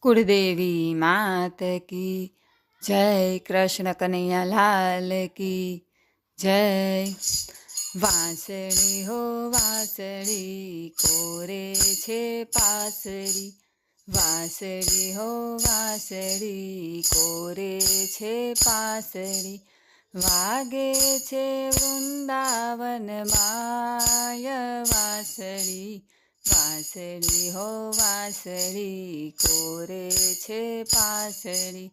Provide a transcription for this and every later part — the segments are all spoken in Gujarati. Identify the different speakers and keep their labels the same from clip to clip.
Speaker 1: कुलदेवी मात की जय, कृष्ण कन्हैया लाल की जय। वांसળી हो वांसળી કોરે છે પાસળી, વાંસળી હો વાંસળી કોરે છે પાસળી, વાગે છે વૃંદાવન માય વાંસળી, વાંસળી હો વાંસળી કોરે છે પાસળી,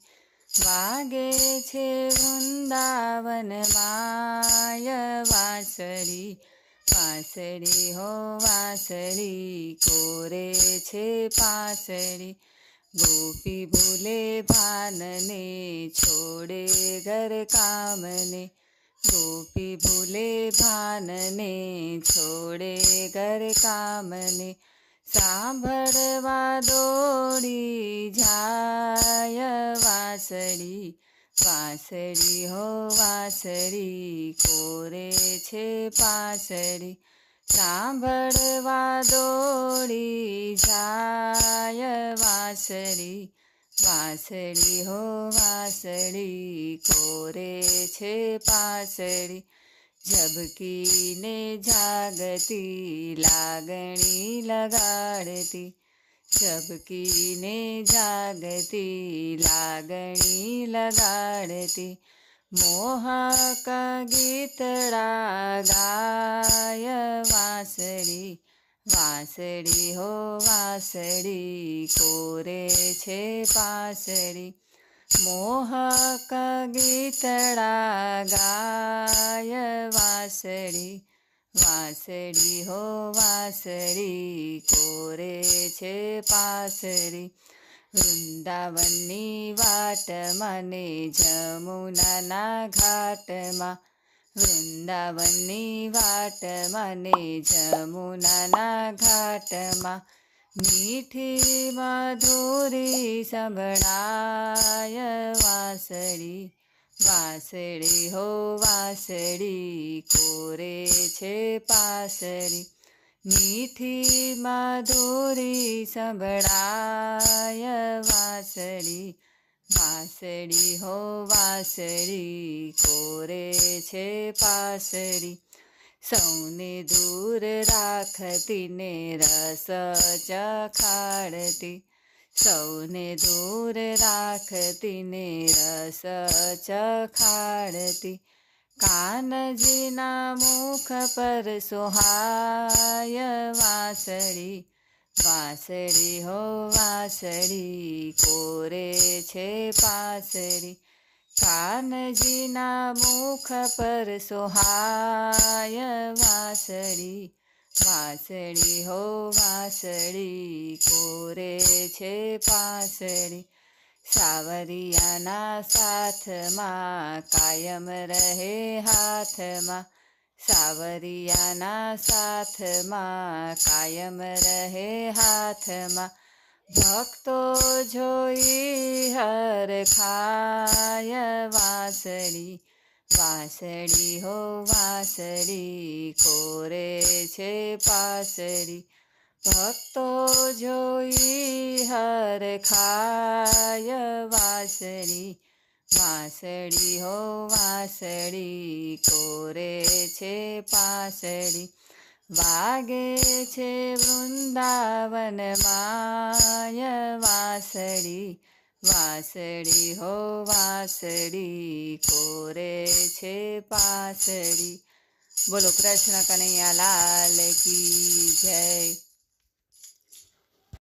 Speaker 1: વાગે છે વૃંદાવન માય વાંસળી, વાંસળી હો વાંસળી કોરે છે પાસળી, ગોપી ભૂલે ભાનને છોડે ઘર કામને, ગોપી ભૂલે ભાનને છોડે ઘર કામને, સાંભળવા દોડી જાય વાંસળી, વાંસળી હો વાંસળી કોરે છે પાસળી, સાંભળવા દોડી જાય વાંસળી, વાંસળી હો વાંસળી કોરે છે પાસળી, ઝબકીને જાગતી લાગણી લગાડતી, ઝબકીને જાગતી લાગણી લગાડતી, મોહક ગીતડા ગાય વાંસળી, વાંસળી હો વાંસળી કોરે છે પાસળી, મોહક ગીતડા ગાય વાંસળી, વાંસળી હો વાંસળી કોરે છે પાસળી, વૃંદાવનની વાટમાં ને જમુનાના ઘાટમાં, વૃંદાવનની વાટમાં ને જમુનાના ઘાટમાં, મીઠી મધુરી સંભળાય વાંસળી, વાંસળી હો વાંસળી કોરે છે પાસળી, મીઠી મધુરી સંભળાય વાંસળી, વાંસળી હો વાંસળી કોરે છે પાસળી, સૌને દૂર રાખતી ને રસ ચખાડતી, સૌને દૂર રાખતી ને રસ ચખાડતી, કાનજીના મુખ પર સોહાય વાંસળી, વાંસળી હો વાંસળી કોરે છે પાસળી, કાનજીના મુખ પર સોહાય વાંસળી, વાંસળી હો વાંસળી કોરે છે પાસળી, સાવરિયાના સાથમાં કાયમ રહે હાથમાં, સાવરિયાના સાથમાં કાયમ રહે હાથમાં, ભક્તો જોઈ હરખાય વાંસળી, વાંસળી હો વાંસળી કોરે છે પાસળી, ભક્તો જોઈ હરખાય વાંસળી, વાંસળી હો વાંસળી કોરે છે પાસળી, વાગે છે વૃંદાવન માય વાંસળી, વાંસળી હો વાંસળી કોરે છે પાસળી। બોલો કૃષ્ણ કનૈયા લાલ કી જય।